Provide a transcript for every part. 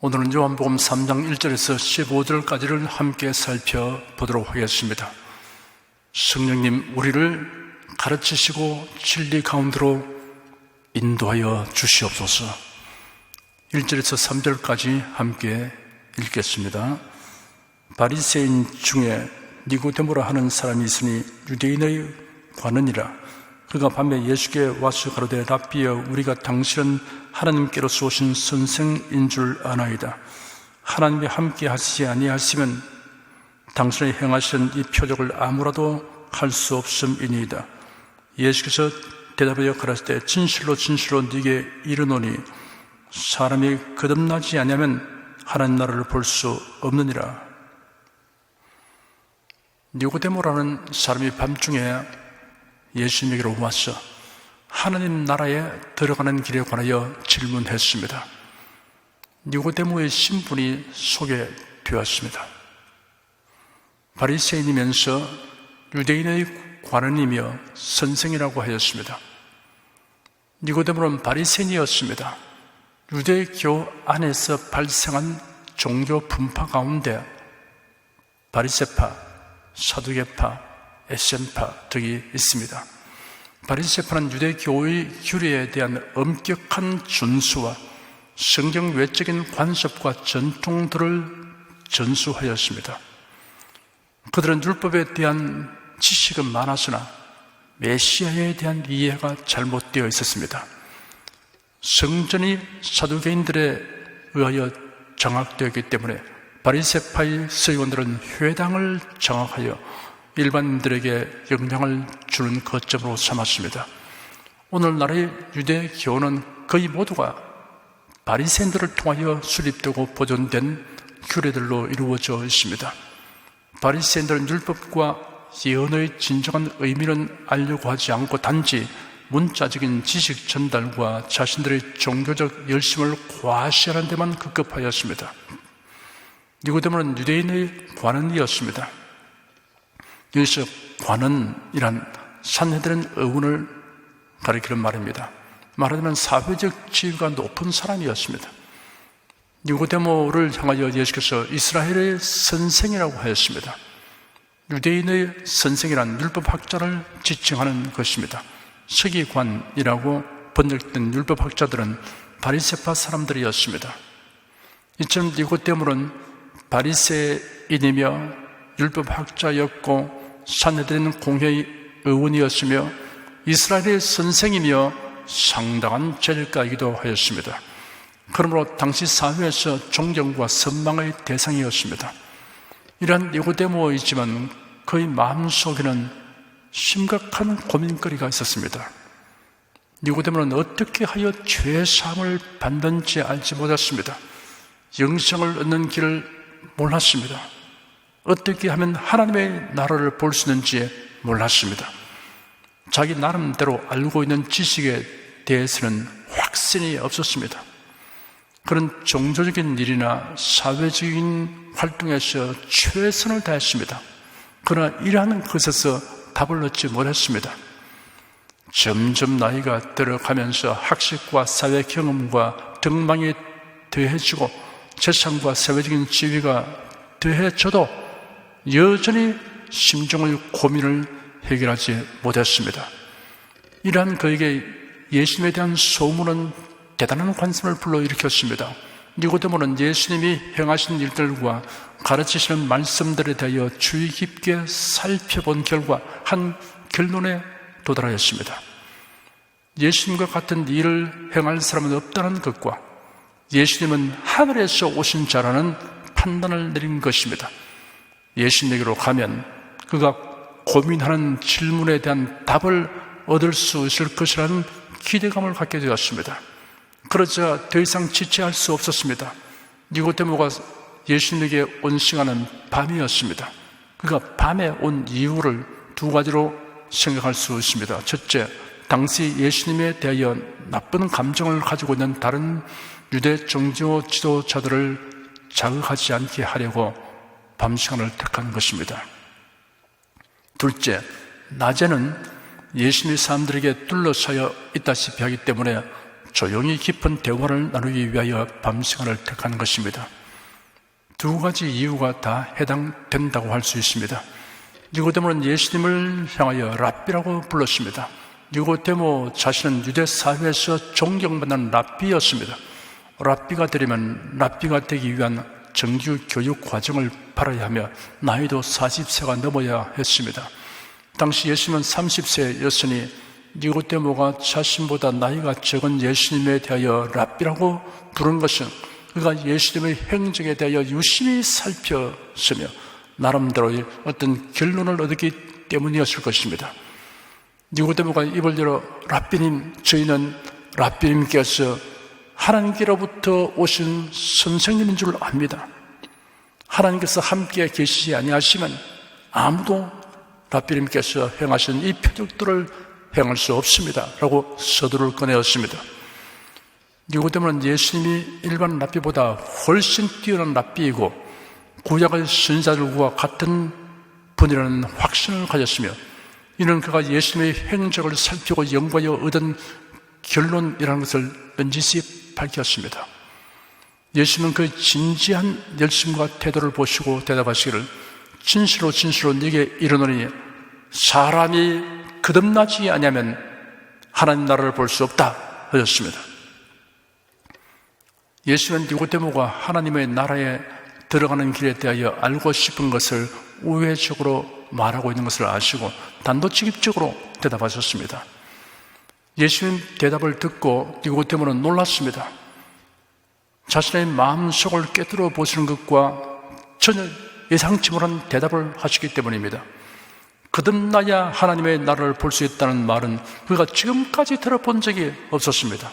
오늘은 요한복음 3장 1절에서 15절까지를 함께 살펴보도록 하겠습니다. 성령님, 우리를 가르치시고 진리 가운데로 인도하여 주시옵소서. 1절에서 3절까지 함께 읽겠습니다. 바리새인 중에 니고데모라 하는 사람이 있으니 유대인의 관원이라. 그가 밤에 예수께 와서 가로되, 랍비여, 우리가 당신은 하나님께로서 오신 선생인 줄 아나이다. 하나님이 함께 하시지 아니하시면 당신의 행하신 이 표적을 아무라도 할 수 없음이니이다. 예수께서 대답하여 가라사대, 진실로 진실로 네게 이르노니 사람이 거듭나지 아니하면 하나님 나라를 볼 수 없느니라. 니고데모라는 사람이 밤중에 예수님에게로 와서 하나님 나라에 들어가는 길에 관하여 질문했습니다. 니고데모의 신분이 소개되었습니다. 바리새인이면서 유대인의 관원이며 선생이라고 하였습니다. 니고데모는 바리새인이었습니다. 유대교 안에서 발생한 종교 분파 가운데 바리새파, 사두개파, 에셈파 등이 있습니다. 바리새파는 유대교의 규례에 대한 엄격한 준수와 성경 외적인 관습과 전통들을 전수하였습니다. 그들은 율법에 대한 지식은 많았으나 메시아에 대한 이해가 잘못되어 있었습니다. 성전이 사두개인들에 의하여 장악되었기 때문에 바리새파의 서기관들은 회당을 장악하여 일반인들에게 영향을 주는 거점으로 삼았습니다. 오늘날의 유대교는 거의 모두가 바리새인들을 통하여 수립되고 보존된 규례들로 이루어져 있습니다. 바리새인들은 율법과 예언의 진정한 의미는 알려고 하지 않고 단지 문자적인 지식 전달과 자신들의 종교적 열심을 과시하는 데만 급급하였습니다. 니고데모는 유대인의 관원이었습니다. 여기서 관원이란 산헤드린 의원을 가리키는 말입니다. 말하자면 사회적 지위가 높은 사람이었습니다. 니고데모를 향하여 예수께서 이스라엘의 선생이라고 하였습니다. 유대인의 선생이란 율법학자를 지칭하는 것입니다. 서기관이라고 번역된 율법학자들은 바리새파 사람들이었습니다. 이처럼 니고데모는 바리새인이며 율법학자였고 산헤드린 공회의 의원이었으며 이스라엘의 선생이며 상당한 재력가이기도 하였습니다. 그러므로 당시 사회에서 존경과 선망의 대상이었습니다. 이러한 니고데모이지만 그의 마음속에는 심각한 고민거리가 있었습니다. 니고데모는 어떻게 하여 죄사함을 받는지 알지 못했습니다. 영생을 얻는 길을 몰랐습니다. 어떻게 하면 하나님의 나라를 볼 수 있는지 몰랐습니다. 자기 나름대로 알고 있는 지식에 대해서는 확신이 없었습니다. 그런 종교적인 일이나 사회적인 활동에서 최선을 다했습니다. 그러나 이러한 것에서 답을 얻지 못했습니다. 점점 나이가 들어가면서 학식과 사회 경험과 등망이 더해지고 재산과 사회적인 지위가 더해져도 여전히 심정의 고민을 해결하지 못했습니다. 이러한 그에게 예수님에 대한 소문은 대단한 관심을 불러일으켰습니다. 니고데모는 예수님이 행하신 일들과 가르치시는 말씀들에 대하여 주의 깊게 살펴본 결과 한 결론에 도달하였습니다. 예수님과 같은 일을 행할 사람은 없다는 것과 예수님은 하늘에서 오신 자라는 판단을 내린 것입니다. 예수님에게로 가면 그가 고민하는 질문에 대한 답을 얻을 수 있을 것이라는 기대감을 갖게 되었습니다. 그러자 더 이상 지체할 수 없었습니다. 니고데모가 예수님에게 온 시간은 밤이었습니다. 그가 밤에 온 이유를 두 가지로 생각할 수 있습니다. 첫째, 당시 예수님에 대하여 나쁜 감정을 가지고 있는 다른 유대 종교 지도자들을 자극하지 않게 하려고 밤 시간을 택한 것입니다. 둘째, 낮에는 예수님이 사람들에게 둘러싸여 있다시피 하기 때문에 조용히 깊은 대화를 나누기 위하여 밤시간을 택한 것입니다. 두 가지 이유가 다 해당된다고 할 수 있습니다. 니고데모는 예수님을 향하여 랍비라고 불렀습니다. 니고데모 자신은 유대 사회에서 존경받는 랍비였습니다. 랍비가 되려면 랍비가 되기 위한 정규 교육 과정을 받아야 하며 나이도 40세가 넘어야 했습니다. 당시 예수님은 30세였으니 니고데모가 자신보다 나이가 적은 예수님에 대하여 랍비라고 부른 것은 그가 예수님의 행적에 대하여 유심히 살폈으며 나름대로의 어떤 결론을 얻었기 때문이었을 것입니다. 니고데모가 입을 열어 랍비님, 저희는 랍비님께서 하나님께로부터 오신 선생님인 줄 압니다. 하나님께서 함께 계시지 아니하시면 아무도 랍비님께서 행하신 이 표적들을 행할 수 없습니다 라고 서두를 꺼내었습니다. 니고데모는 예수님이 일반 랍비보다 훨씬 뛰어난 랍비이고 구약의 선지자들과 같은 분이라는 확신을 가졌으며 이는 그가 예수님의 행적을 살피고 연구하여 얻은 결론이라는 것을 넌지시 밝혔습니다. 예수님은 그 진지한 열심과 태도를 보시고 대답하시기를 진실로 진실로 네게 이르노니 사람이 거듭나지 아니하면 하나님 나라를 볼 수 없다 하셨습니다. 예수는 니고데모가 하나님의 나라에 들어가는 길에 대하여 알고 싶은 것을 우회적으로 말하고 있는 것을 아시고 단도직입적으로 대답하셨습니다. 예수님 대답을 듣고 니고데모는 놀랐습니다. 자신의 마음속을 깨뜨려 보시는 것과 전혀 예상치 못한 대답을 하시기 때문입니다. 거듭나야 하나님의 나라를 볼 수 있다는 말은 그가 지금까지 들어본 적이 없었습니다.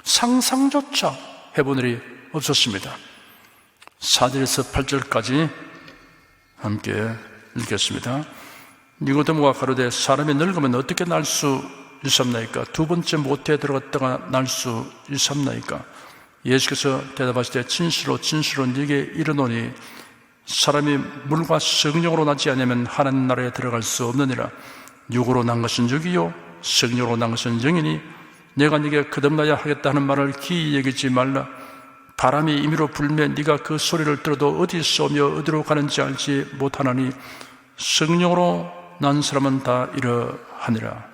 상상조차 해본 일이 없었습니다. 4절에서 8절까지 함께 읽겠습니다. 니고데모가 가로되 사람이 늙으면 어떻게 날 수 있습나이까? 두 번째 모태에 들어갔다가 날 수 있습나이까? 예수께서 대답하시되 진실로 진실로 네게 이르노니 사람이 물과 성령으로 나지 않으면 하나님 나라에 들어갈 수 없느니라. 육으로 난 것은 육이요 성령으로 난 것은 영이니 내가 네게 거듭나야 하겠다 하는 말을 기이 여기지 말라. 바람이 임의로 불면 네가 그 소리를 들어도 어디 쏘며 어디로 가는지 알지 못하나니 성령으로 난 사람은 다 이러하니라.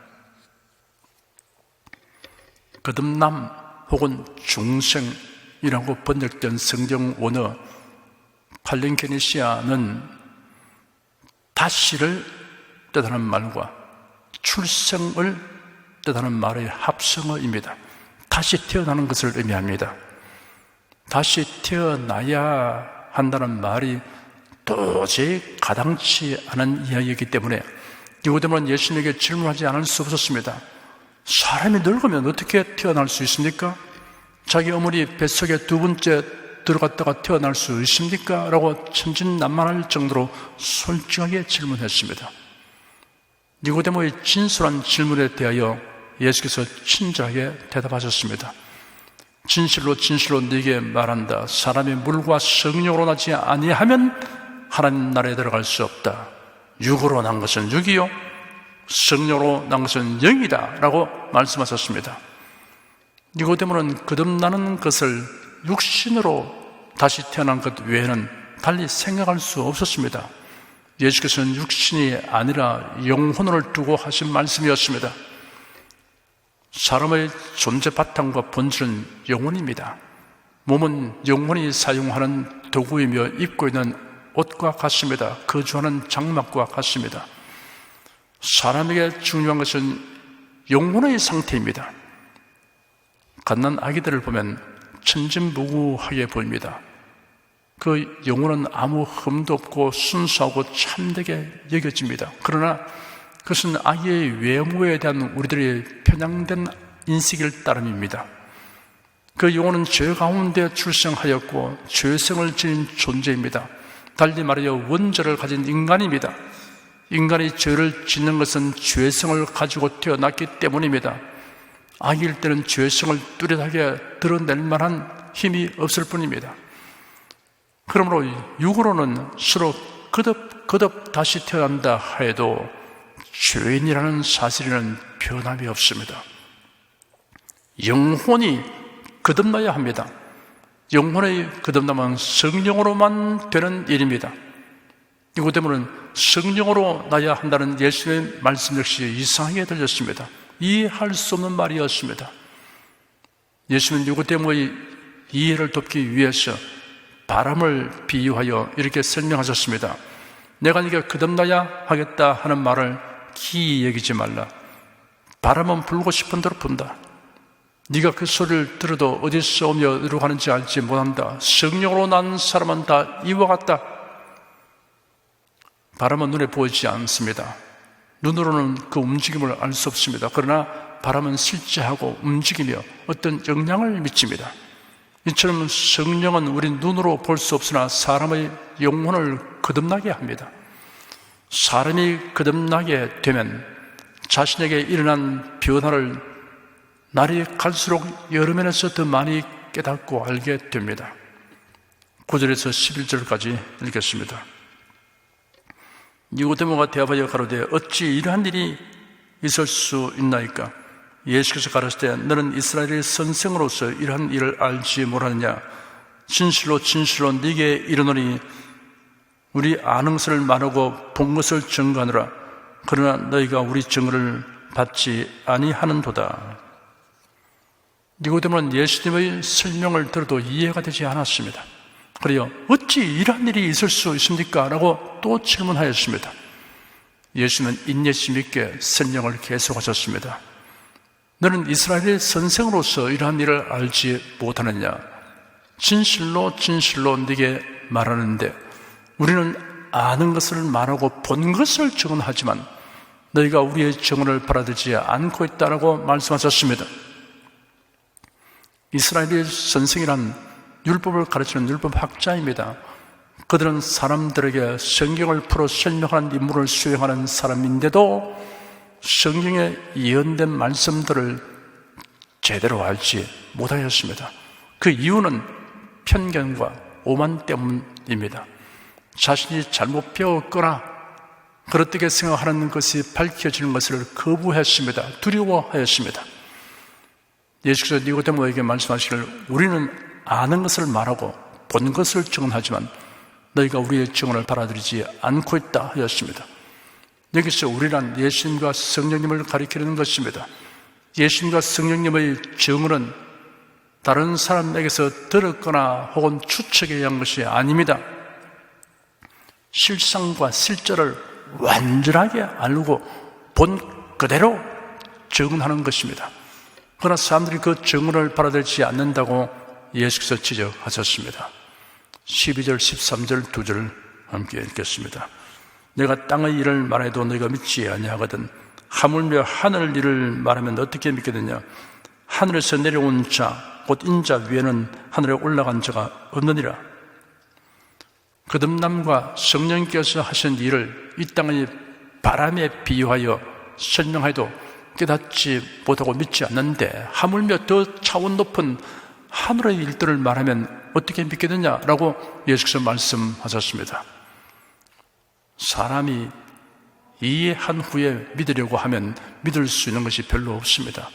거듭남 혹은 중생이라고 번역된 성경 원어 팔링케니시아는 다시를 뜻하는 말과 출생을 뜻하는 말의 합성어입니다. 다시 태어나는 것을 의미합니다. 다시 태어나야 한다는 말이 도저히 가당치 않은 이야기이기 때문에 니고데모는 예수님에게 질문하지 않을 수 없었습니다. 사람이 늙으면 어떻게 태어날 수 있습니까? 자기 어머니 뱃속에 두 번째 들어갔다가 태어날 수 있습니까? 라고 천진난만할 정도로 솔직하게 질문했습니다. 니고데모의 진솔한 질문에 대하여 예수께서 친절하게 대답하셨습니다. 진실로 진실로 네게 말한다. 사람이 물과 성령으로 나지 아니하면 하나님 나라에 들어갈 수 없다. 육으로 난 것은 육이요 성령으로 난 것은 영이다 라고 말씀하셨습니다. 니고데모는 거듭나는 것을 육신으로 다시 태어난 것 외에는 달리 생각할 수 없었습니다. 예수께서는 육신이 아니라 영혼을 두고 하신 말씀이었습니다. 사람의 존재 바탕과 본질은 영혼입니다. 몸은 영혼이 사용하는 도구이며 입고 있는 옷과 같습니다. 거주하는 장막과 같습니다. 사람에게 중요한 것은 영혼의 상태입니다. 갓난 아기들을 보면 천진무구하게 보입니다. 그 영혼은 아무 흠도 없고 순수하고 참되게 여겨집니다. 그러나 그것은 아기의 외모에 대한 우리들의 편향된 인식일 따름입니다. 그 영혼은 죄 가운데 출생하였고 죄성을 지닌 존재입니다. 달리 말하여 원죄를 가진 인간입니다. 인간이 죄를 짓는 것은 죄성을 가지고 태어났기 때문입니다. 아기일 때는 죄성을 뚜렷하게 드러낼 만한 힘이 없을 뿐입니다. 그러므로 육으로는 서로 거듭 다시 태어난다 하여도 죄인이라는 사실에는 변함이 없습니다. 영혼이 거듭나야 합니다. 영혼의 거듭남은 성령으로만 되는 일입니다. 니고데모는 성령으로 나야 한다는 예수의 말씀 역시 이상하게 들렸습니다. 이해할 수 없는 말이었습니다. 예수는 니고데모의 이해를 돕기 위해서 바람을 비유하여 이렇게 설명하셨습니다. 내가 네가 거듭나야 하겠다 하는 말을 기이 여기지 말라. 바람은 불고 싶은 대로 분다. 네가 그 소리를 들어도 어디서 오며 어디로 가는지 알지 못한다. 성령으로 난 사람은 다 이와 같다. 바람은 눈에 보이지 않습니다. 눈으로는 그 움직임을 알 수 없습니다. 그러나 바람은 실제하고 움직이며 어떤 영향을 미칩니다. 이처럼 성령은 우리 눈으로 볼 수 없으나 사람의 영혼을 거듭나게 합니다. 사람이 거듭나게 되면 자신에게 일어난 변화를 날이 갈수록 여러 면에서 더 많이 깨닫고 알게 됩니다. 9절에서 11절까지 읽겠습니다. 니고데모가 대답하여 가로되 어찌 이러한 일이 있을 수 있나이까? 예수께서 가르치되 너는 이스라엘의 선생으로서 이러한 일을 알지 못하느냐? 진실로 진실로 네게 이르노니 우리 아는 것을 말하고 본 것을 증거하느라. 그러나 너희가 우리 증거를 받지 아니하는도다. 니고데모는 예수님의 설명을 들어도 이해가 되지 않았습니다. 그래요. 어찌 이러한 일이 있을 수 있습니까? 라고 또 질문하였습니다. 예수님은 인내심 있게 설명을 계속하셨습니다. 너는 이스라엘의 선생으로서 이러한 일을 알지 못하느냐? 진실로 진실로 네게 말하는데 우리는 아는 것을 말하고 본 것을 증언하지만 너희가 우리의 증언을 받아들이지 않고 있다라고 말씀하셨습니다. 이스라엘의 선생이란 율법을 가르치는 율법학자입니다. 그들은 사람들에게 성경을 풀어 설명하는 임무를 수행하는 사람인데도 성경에 예언된 말씀들을 제대로 알지 못하였습니다. 그 이유는 편견과 오만 때문입니다. 자신이 잘못 배웠거나 그렇게 생각하는 것이 밝혀지는 것을 거부했습니다. 두려워하였습니다. 예수께서 니고데모에게 말씀하시기를 우리는 아는 것을 말하고 본 것을 증언하지만 너희가 우리의 증언을 받아들이지 않고 있다 하였습니다. 여기서 우리란 예수님과 성령님을 가리키는 것입니다. 예수님과 성령님의 증언은 다른 사람에게서 들었거나 혹은 추측에 의한 것이 아닙니다. 실상과 실제를 완전하게 알고 본 그대로 증언하는 것입니다. 그러나 사람들이 그 증언을 받아들이지 않는다고 예수께서 지적하셨습니다. 12절, 13절, 2절 함께 읽겠습니다. 내가 땅의 일을 말해도 너희가 믿지 아니하거든 하물며 하늘 일을 말하면 어떻게 믿겠느냐? 하늘에서 내려온 자, 곧 인자 위에는 하늘에 올라간 자가 없느니라. 거듭남과 성령께서 하신 일을 이 땅의 바람에 비유하여 설명해도 깨닫지 못하고 믿지 않는데 하물며 더 차원 높은 하늘의 일들을 말하면 어떻게 믿겠느냐라고 예수께서 말씀하셨습니다. 사람이 이해한 후에 믿으려고 하면 믿을 수 있는 것이 별로 없습니다.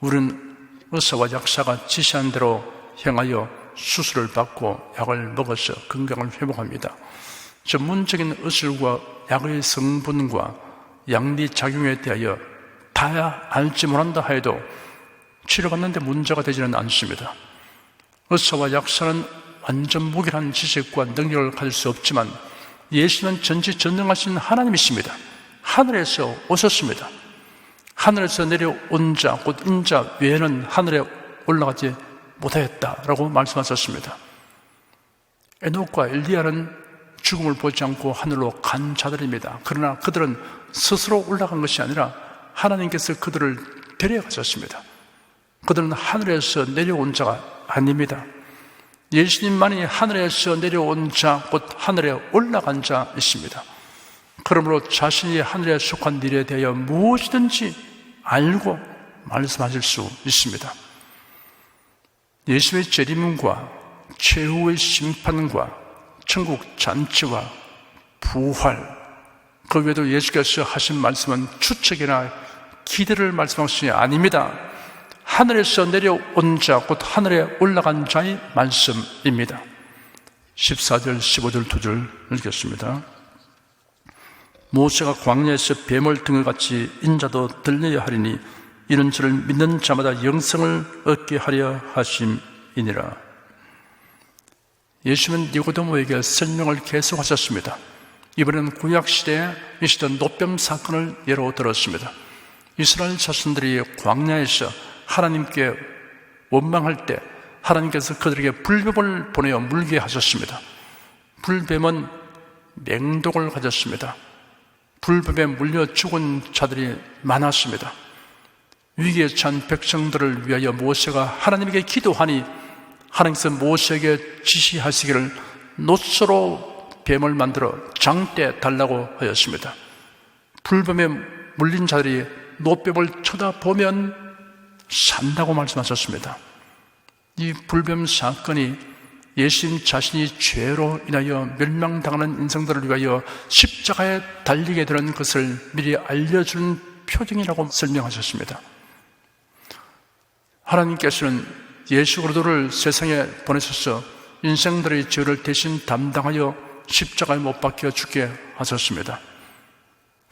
우리는 의사와 약사가 지시한 대로 행하여 수술을 받고 약을 먹어서 건강을 회복합니다. 전문적인 의술과 약의 성분과 양리작용에 대하여 다 알지 못한다 해도 치료받는데 문제가 되지는 않습니다. 의사와 약사는 완전 무결한 지식과 능력을 가질 수 없지만 예수는 전지전능하신 하나님이십니다. 하늘에서 오셨습니다. 하늘에서 내려온 자, 곧 인자 외에는 하늘에 올라가지 못하였다라고 말씀하셨습니다. 에녹과 엘리야는 죽음을 보지 않고 하늘로 간 자들입니다. 그러나 그들은 스스로 올라간 것이 아니라 하나님께서 그들을 데려가셨습니다. 그들은 하늘에서 내려온 자가 아닙니다. 예수님만이 하늘에서 내려온 자, 곧 하늘에 올라간 자이십니다. 그러므로 자신이 하늘에 속한 일에 대하여 무엇이든지 알고 말씀하실 수 있습니다. 예수의 재림과 최후의 심판과 천국 잔치와 부활, 그 외에도 예수께서 하신 말씀은 추측이나 기대를 말씀하신 것이 아닙니다. 하늘에서 내려온 자, 곧 하늘에 올라간 자의 말씀입니다. 14절, 15절 2절 읽겠습니다. 모세가 광야에서 뱀을 등을같이 인자도 들려야 하리니 이런 저를 믿는 자마다 영생을 얻게 하려 하심이니라. 예수님은 니고데모에게 설명을 계속하셨습니다. 이번에는 구약시대에 있었던 노뱀 사건을 예로 들었습니다. 이스라엘 자손들이 광야에서 하나님께 원망할 때 하나님께서 그들에게 불뱀을 보내어 물게 하셨습니다. 불뱀은 맹독을 가졌습니다. 불뱀에 물려 죽은 자들이 많았습니다. 위기에 처한 백성들을 위하여 모세가 하나님에게 기도하니 하나님께서 모세에게 지시하시기를 놋으로 뱀을 만들어 장대 달라고 하였습니다. 불뱀에 물린 자들이 놋뱀을 쳐다보면 산다고 말씀하셨습니다. 이 불뱀 사건이 예수님 자신이 죄로 인하여 멸망당하는 인생들을 위하여 십자가에 달리게 되는 것을 미리 알려주는 표징이라고 설명하셨습니다. 하나님께서는 예수 그리스도를 세상에 보내셔서 인생들의 죄를 대신 담당하여 십자가에 못 박혀 죽게 하셨습니다.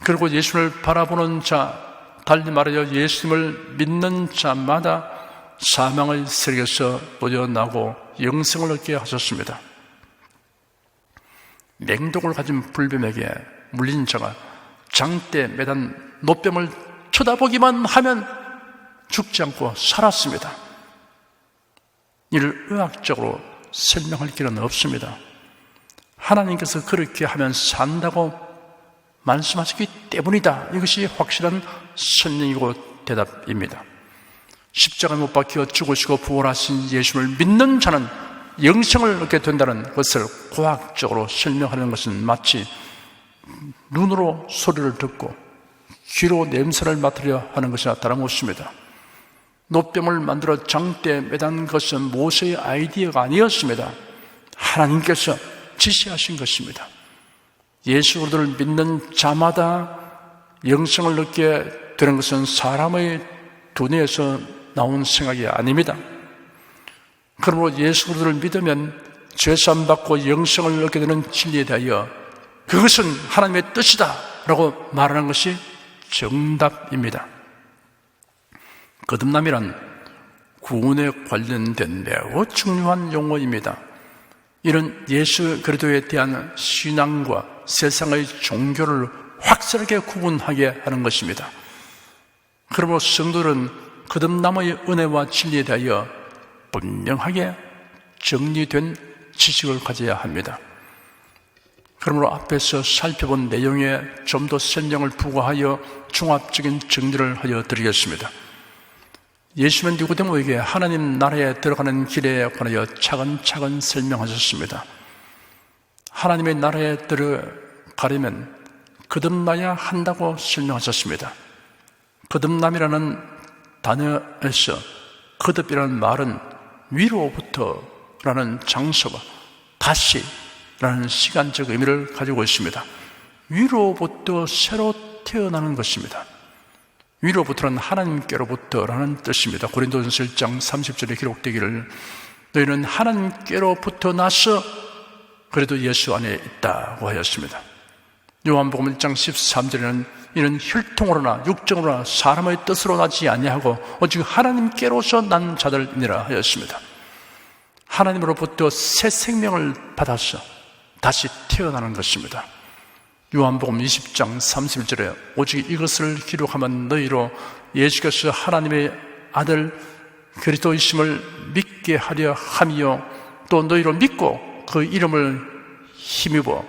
그리고 예수를 바라보는 자, 달리 말하여 예수님을 믿는 자마다 사망의 세력에서 놓여나고 영생을 얻게 하셨습니다. 맹독을 가진 불뱀에게 물린 자가 장대에 매단 놋뱀을 쳐다보기만 하면 죽지 않고 살았습니다. 이를 의학적으로 설명할 길은 없습니다. 하나님께서 그렇게 하면 산다고 말씀하셨기 때문이다. 이것이 확실한 설명이고 대답입니다. 십자가에 못 박혀 죽으시고 부활하신 예수를 믿는 자는 영생을 얻게 된다는 것을 과학적으로 설명하는 것은 마치 눈으로 소리를 듣고 귀로 냄새를 맡으려 하는 것이나 다름없습니다. 놋뱀을 만들어 장대에 매단 것은 모세의 아이디어가 아니었습니다. 하나님께서 지시하신 것입니다. 예수 그리스도를 믿는 자마다 영생을 얻게 되는 것은 사람의 두뇌에서 나온 생각이 아닙니다. 그러므로 예수 그리스도를 믿으면 죄사함 받고 영생을 얻게 되는 진리에 대하여 그것은 하나님의 뜻이다 라고 말하는 것이 정답입니다. 거듭남이란 구원에 관련된 매우 중요한 용어입니다. 이런 예수 그리스도에 대한 신앙과 세상의 종교를 확실하게 구분하게 하는 것입니다. 그러므로 성도는 거듭남의 은혜와 진리에 대하여 분명하게 정리된 지식을 가져야 합니다. 그러므로 앞에서 살펴본 내용에 좀 더 설명을 부과하여 종합적인 정리를 하여 드리겠습니다. 예수님은 니고데모에게 하나님 나라에 들어가는 길에 관하여 차근차근 설명하셨습니다. 하나님의 나라에 들어가려면 거듭나야 한다고 설명하셨습니다. 거듭남이라는 단어에서 거듭이라는 말은 위로부터라는 장소가 다시라는 시간적 의미를 가지고 있습니다. 위로부터 새로 태어나는 것입니다. 위로부터는 하나님께로부터라는 뜻입니다. 고린도전서 1장 30절에 기록되기를 너희는 하나님께로부터 나서 그래도 예수 안에 있다고 하였습니다. 요한복음 1장 13절에는 이는 혈통으로나 육정으로나 사람의 뜻으로 나지 아니하고 오직 하나님께로서 난 자들이니라 하였습니다. 하나님으로부터 새 생명을 받아서 다시 태어나는 것입니다. 요한복음 20장 31절에 오직 이것을 기록하면 너희로 예수께서 하나님의 아들 그리스도이심을 믿게 하려 함이요 또 너희로 믿고 그 이름을 힘입어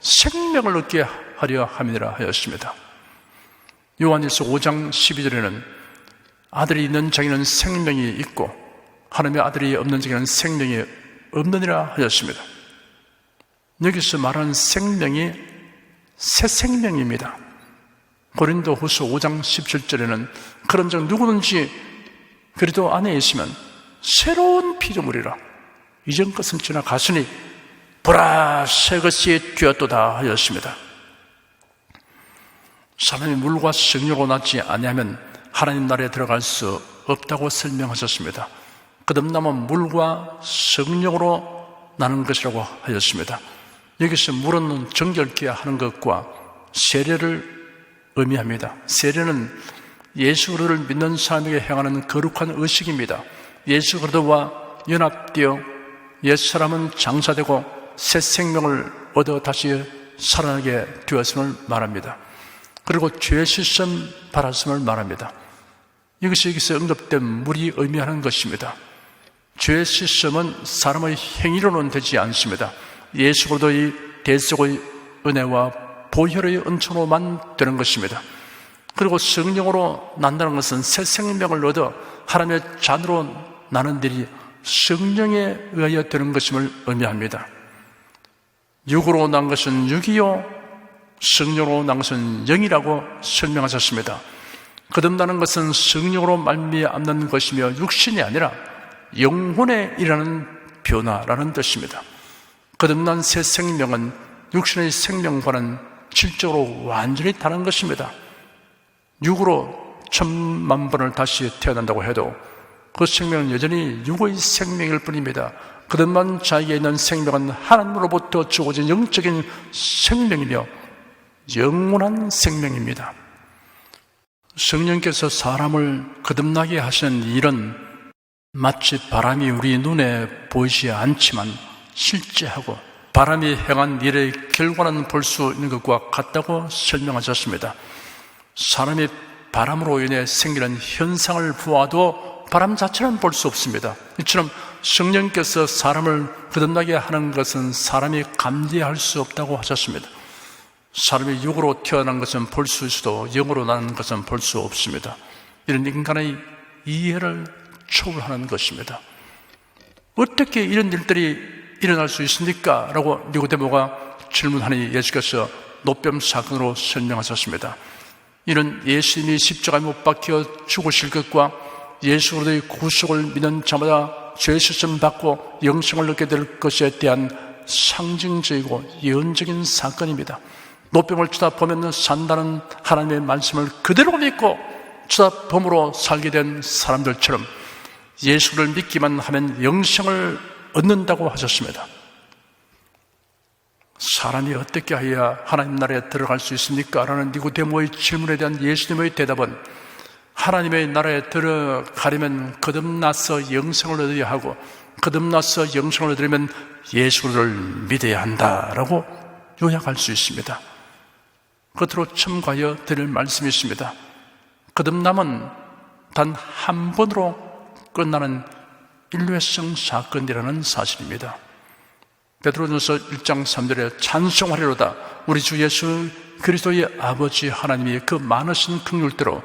생명을 얻게 하려 함이라 하였습니다. 요한일서 5장 12절에는 아들이 있는 자에게는 생명이 있고 하나님의 아들이 없는 자에게는 생명이 없느니라 하였습니다. 여기서 말하는 생명이 새 생명입니다. 고린도후서 5장 17절에는 그런 적 누구든지 그리스도 안에 있으면 새로운 피조물이라 이전 것은 지나갔으니 보라 새 것이 되었도다 하였습니다. 사람이 물과 성령으로 낳지 아니하면 하나님 나라에 들어갈 수 없다고 설명하셨습니다. 거듭남은 물과 성령으로 나는 것이라고 하였습니다. 여기서 물은 정결케 하는 것과 세례를 의미합니다. 세례는 예수 그리스도를 믿는 사람에게 행하는 거룩한 의식입니다. 예수 그리스도와 연합되어 옛사람은 장사되고 새 생명을 얻어 다시 살아나게 되었음을 말합니다. 그리고 죄 씻음 받았음을 말합니다. 여기서 언급된 물이 의미하는 것입니다. 죄 씻음은 사람의 행위로는 되지 않습니다. 예수 그리스도의 대속의 은혜와 보혈의 은총으로만 되는 것입니다. 그리고 성령으로 난다는 것은 새 생명을 얻어 하나님의 자녀로 나는 일이 성령에 의하여 되는 것임을 의미합니다. 육으로 난 것은 육이요 성령으로 난 것은 영이라고 설명하셨습니다. 거듭나는 것은 성령으로 말미암는 것이며 육신이 아니라 영혼에 일하는 변화라는 뜻입니다. 거듭난 새 생명은 육신의 생명과는 질적으로 완전히 다른 것입니다. 육으로 1000만 번을 다시 태어난다고 해도 그 생명은 여전히 육의 생명일 뿐입니다. 거듭난 자에게 있는 생명은 하나님으로부터 주어진 영적인 생명이며 영원한 생명입니다. 성령께서 사람을 거듭나게 하시는 일은 마치 바람이 우리 눈에 보이지 않지만 실제하고 바람이 행한 일의 결과는 볼 수 있는 것과 같다고 설명하셨습니다. 사람이 바람으로 인해 생기는 현상을 보아도 바람 자체는 볼 수 없습니다. 이처럼 성령께서 사람을 거듭나게 하는 것은 사람이 감지할 수 없다고 하셨습니다. 사람이 육으로 태어난 것은 볼 수 있어도 영으로 나는 것은 볼 수 없습니다. 이런 인간의 이해를 초월하는 것입니다. 어떻게 이런 일들이 일어날 수 있습니까? 라고 니고데모가 질문하니 예수께서 노뱀 사건으로 설명하셨습니다. 이는 예수님이 십자가에 못 박혀 죽으실 것과 예수 그리스도의 구속을 믿는 자마다 죄 씻음 받고 영생을 얻게 될 것에 대한 상징적이고 예언적인 사건입니다. 노병을 쳐다보면 산다는 하나님의 말씀을 그대로 믿고 쳐다봄으로 살게 된 사람들처럼 예수를 믿기만 하면 영생을 얻는다고 하셨습니다. 사람이 어떻게 해야 하나님 나라에 들어갈 수 있습니까? 라는 니고데모의 질문에 대한 예수님의 대답은 하나님의 나라에 들어가려면 거듭나서 영생을 얻어야 하고 거듭나서 영생을 얻으려면 예수를 믿어야 한다라고 요약할 수 있습니다. 끝으로 첨가하여 드릴 말씀이 있습니다. 거듭남은 단 한 번으로 끝나는 일회성 사건이라는 사실입니다. 베드로전서 1장 3절에 찬송하리로다 우리 주 예수 그리스도의 아버지 하나님이 그 많으신 긍휼대로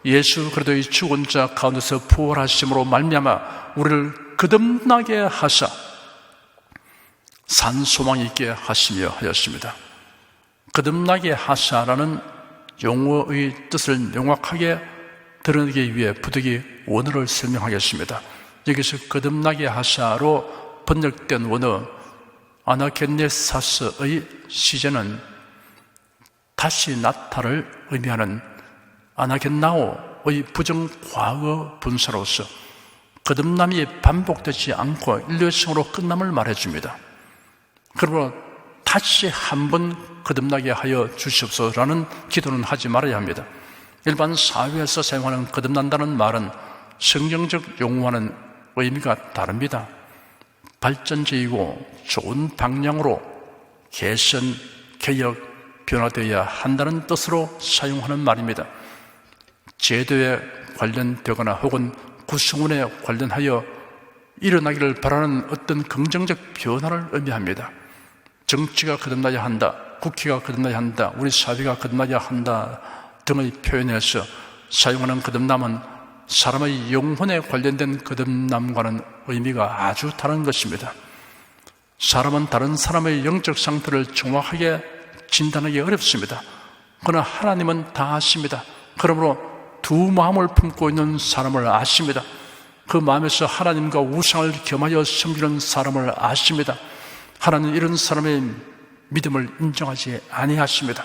예수 그리스도의 죽은 자 가운데서 부활하심으로 말미암아 우리를 거듭나게 하사 산 소망 있게 하시며 하였습니다. 거듭나게 하사라는 용어의 뜻을 명확하게 드러내기 위해 부득이 원어를 설명하겠습니다. 여기서 거듭나게 하사로 번역된 원어 아나겐네사스의 시제는 다시 나타를 의미하는 아나겐나오의 부정과거 분사로서 거듭남이 반복되지 않고 일회성으로 끝남을 말해줍니다. 그러므로 다시 한번 거듭나게 하여 주시옵소서라는 기도는 하지 말아야 합니다. 일반 사회에서 사용하는 거듭난다는 말은 성경적 용어와는 의미가 다릅니다. 발전적이고 좋은 방향으로 개선, 개혁, 변화되어야 한다는 뜻으로 사용하는 말입니다. 제도에 관련되거나 혹은 구성원에 관련하여 일어나기를 바라는 어떤 긍정적 변화를 의미합니다. 정치가 거듭나야 한다, 국회가 거듭나야 한다, 우리 사회가 거듭나야 한다 등의 표현에서 사용하는 거듭남은 사람의 영혼에 관련된 거듭남과는 의미가 아주 다른 것입니다. 사람은 다른 사람의 영적 상태를 정확하게 진단하기 어렵습니다. 그러나 하나님은 다 아십니다. 그러므로 두 마음을 품고 있는 사람을 아십니다. 그 마음에서 하나님과 우상을 겸하여 섬기는 사람을 아십니다. 하나님은 이런 사람의 믿음을 인정하지 아니하십니다.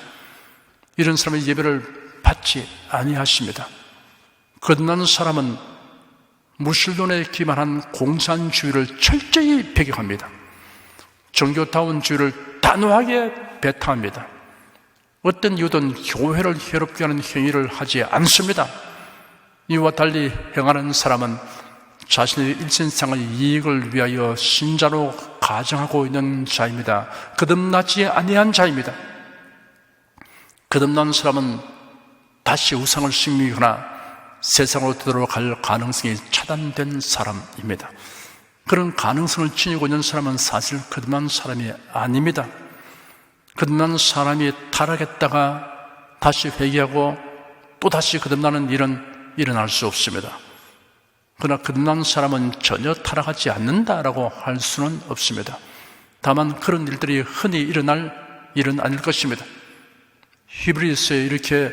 이런 사람의 예배를 받지 아니하십니다. 거듭난 사람은 무신론에 기반한 공산주의를 철저히 배격합니다. 종교다운주의를 단호하게 배타합니다. 어떤 이유든 교회를 해롭게 하는 행위를 하지 않습니다. 이와 달리 행하는 사람은 자신의 일신상의 이익을 위하여 신자로 가정하고 있는 자입니다. 거듭나지 아니한 자입니다. 거듭난 사람은 다시 우상을 섬기거나 세상으로 되돌아갈 가능성이 차단된 사람입니다. 그런 가능성을 지니고 있는 사람은 사실 거듭난 사람이 아닙니다. 거듭난 사람이 타락했다가 다시 회개하고 또 다시 거듭나는 일은 일어날 수 없습니다. 그러나 거듭난 사람은 전혀 타락하지 않는다라고 할 수는 없습니다. 다만 그런 일들이 흔히 일어날 일은 아닐 것입니다. 히브리서에 이렇게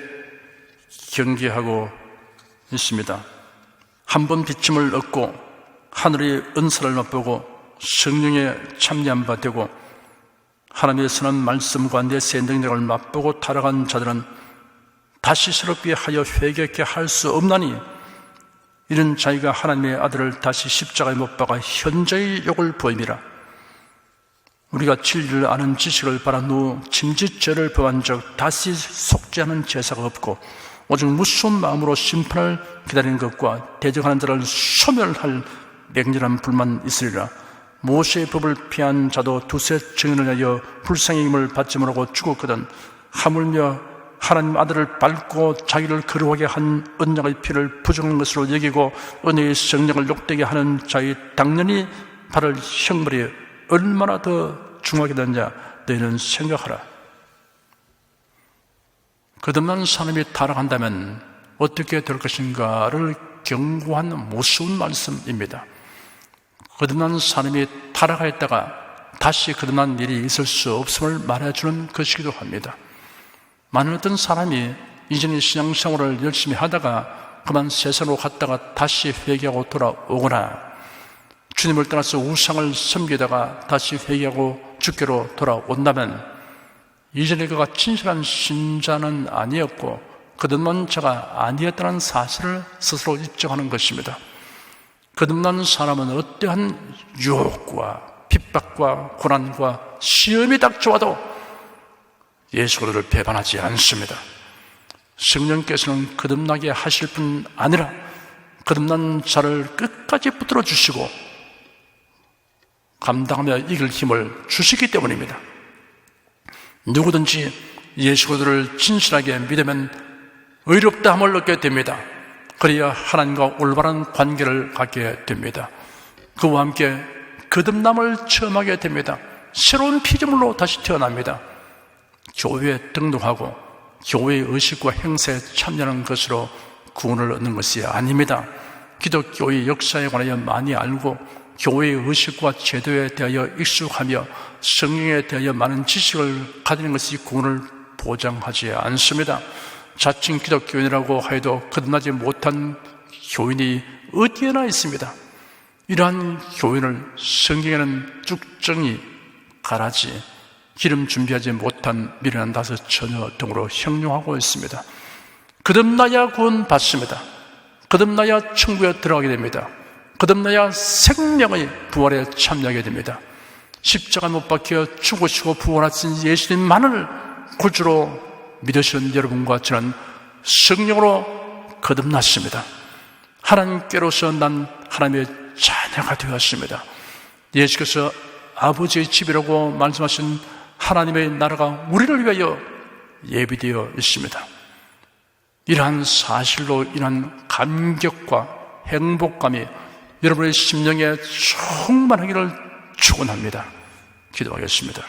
경계하고 있습니다. 한 번 비침을 얻고 하늘의 은사를 맛보고 성령에 참여한 바 되고 하나님의 선한 말씀과 내세의 능력을 맛보고 타락한 자들은 다시 새롭게 하여 회개케 할 수 없나니 이런 자기가 하나님의 아들을 다시 십자가에 못 박아 현저히 욕을 보임이라. 우리가 진리를 아는 지식을 바란 후 짐짓죄를 범한 적 다시 속죄하는 제사가 없고 오직 무서운 마음으로 심판을 기다리는 것과 대적하는 자를 소멸할 맹렬한 불만 있으리라. 모세의 법을 피한 자도 두세 증인을 하여 불쌍히 힘을 받지 못하고 죽었거든 하물며 하나님 아들을 밟고 자기를 거룩하게 한 언약의 피를 부정한 것으로 여기고 은혜의 성령을 욕되게 하는 자의 당연히 받을 형벌이 얼마나 더 중하게 되느냐 너희는 생각하라. 거듭난 사람이 타락한다면 어떻게 될 것인가를 경고한 무서운 말씀입니다. 거듭난 사람이 타락하였다가 다시 거듭난 일이 있을 수 없음을 말해주는 것이기도 합니다. 많은 어떤 사람이 이전에 신앙생활을 열심히 하다가 그만 세상으로 갔다가 다시 회개하고 돌아오거나 주님을 떠나서 우상을 섬기다가 다시 회개하고 주께로 돌아온다면 이전에 그가 진실한 신자는 아니었고 거듭난 자가 아니었다는 사실을 스스로 인정하는 것입니다. 거듭난 사람은 어떠한 유혹과 핍박과 고난과 시험이 닥쳐와도 예수 그리스도를 배반하지 않습니다. 성령께서는 거듭나게 하실 뿐 아니라 거듭난 자를 끝까지 붙들어 주시고 감당하며 이길 힘을 주시기 때문입니다. 누구든지 예수 그리스도를 진실하게 믿으면 의롭다함을 얻게 됩니다. 그래야 하나님과 올바른 관계를 갖게 됩니다. 그와 함께 거듭남을 체험하게 됩니다. 새로운 피조물로 다시 태어납니다. 교회에 등록하고 교회의 의식과 행사에 참여하는 것으로 구원을 얻는 것이 아닙니다. 기독교의 역사에 관하여 많이 알고 교회의 의식과 제도에 대하여 익숙하며 성경에 대하여 많은 지식을 가지는 것이 구원을 보장하지 않습니다. 자칭 기독교인이라고 하여도 거듭나지 못한 교인이 어디에나 있습니다. 이러한 교인을 성경에는 쭉정이 가라지 기름 준비하지 못한 미련한 다섯 처녀 등으로 형용하고 있습니다. 거듭나야 구원 받습니다. 거듭나야 천국에 들어가게 됩니다. 거듭나야 생명의 부활에 참여하게 됩니다. 십자가 못 박혀 죽으시고 부활하신 예수님만을 구주로 믿으시는 여러분과 저는 성령으로 거듭났습니다. 하나님께로서 난 하나님의 자녀가 되었습니다. 예수께서 아버지의 집이라고 말씀하신 하나님의 나라가 우리를 위하여 예비되어 있습니다. 이러한 사실로 인한 감격과 행복감이 여러분의 심령에 충만하기를 축원합니다. 기도하겠습니다.